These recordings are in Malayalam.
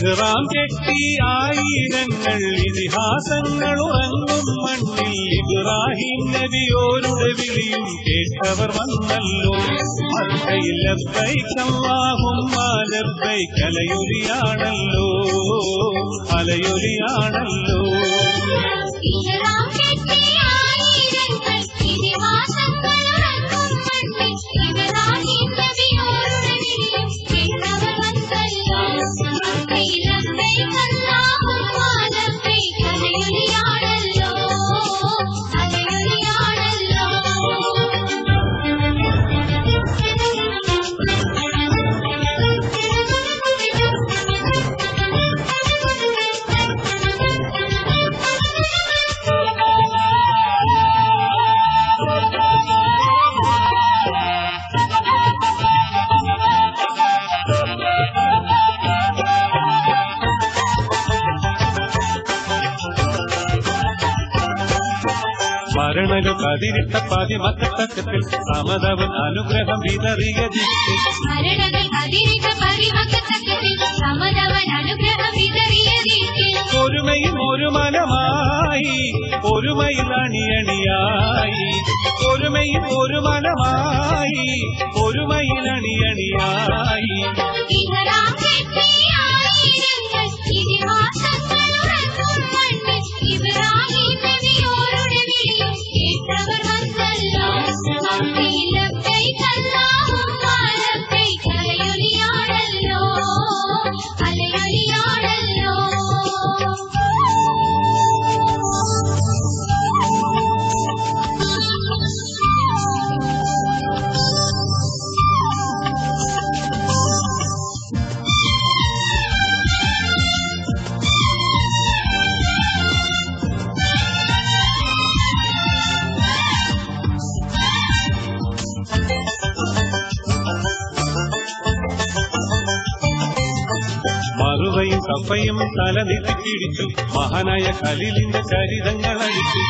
ഇഹ്റാം കെട്ടി ആയിരങ്ങൾ ഇതിഹാസങ്ങൾ ഉറങ്ങും മണ്ണിൽ ഇബ്രാഹിം നബിയോരുടെ വിളിയും കേട്ടവർ വന്നല്ലോ. മക്കയിൽ ലബ്ബൈക അല്ലാഹുമ്മ ലബ്ബൈക അലയൊലിയാണല്ലോ, അലയൊലിയാണല്ലോ. മരണകൾ കതിരിട്ട പതിമക്കത്തക്കത്തിൽ സമതവൻ അനുഗ്രഹം വിതറിയ ദിക്കിൽ ഒരുമയും ഒരു മനമായി ഒരുമയിൽ അണിയണിയായി, ഒരുമയും ഒരു മനമായി ഒരുമയിൽ അണിയണിയായി. മറുവയും കപ്പയും തല നീട്ടിപ്പിടിച്ചു മഹാനായ ഖലീലിന്റെ ചരിതങ്ങൾ അടിച്ചു.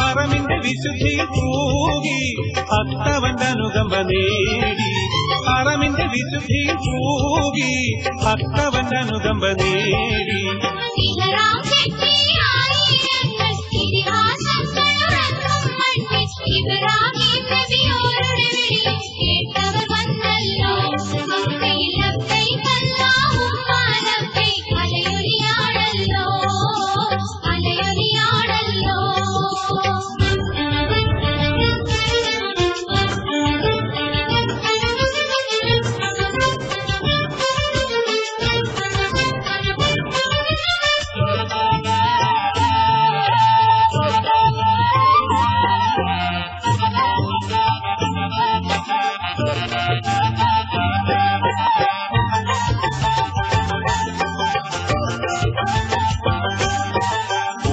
ഹറമിന്റെ വിശുദ്ധിയിൽ തൂകി ഭക്തവന്റെ അനുകമ്പ നേടി, ഹറമിന്റെ വിശുദ്ധിയിൽ തൂകി ഭക്തവന്റെ അനുകമ്പ നേടി.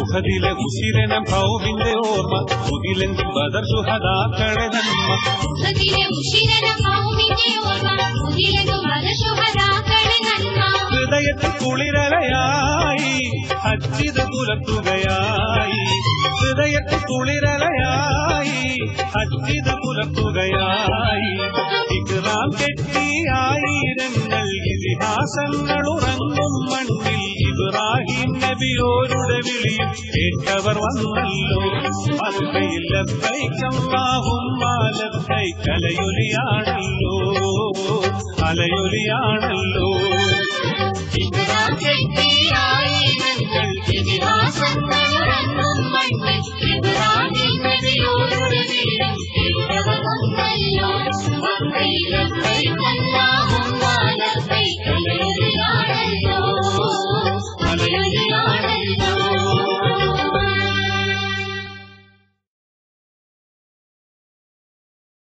ഉഹദിലെ ഉശിരനം ഭൗമിന്റെ ഓർമ്മ ഉദിലെങ്കും ബദർ ശുഹദാക്കളെ നന്മ. ഹൃദയത്തിൽ കുളിരലയായി ഹജ്ജിത പുലർത്തുകയായി, ഹൃദയത്തിൽ കുളിരലയായി ഹജ്ജിത പുലർത്തുകയായി. ഇഹ്റാം കെട്ടി ആയിരങ്ങൾ ഇതിഹാസങ്ങൾ ഉറങ്ങും മണ്ണിൽ ഇബ്രാഹിം നബിയോരുടെ വിളിയും കേട്ടവർ വന്നല്ലോ. മക്കയിൽ ലബ്ബൈക അല്ലാഹുമ്മ ലബ്ബൈക അലയൊലിയാണല്ലോ, അലയൊലിയാണല്ലോ. ഇഹ്റാം കെട്ടി ആയിരങ്ങൾ ഇതിഹാസങ്ങൾ ഉറങ്ങും മണ്ണിൽ ഇബ്രാഹിം നബിയോരുടെ വിളിയും കേട്ടവർ വന്നല്ലോ. മക്കയിൽ ലബ്ബൈക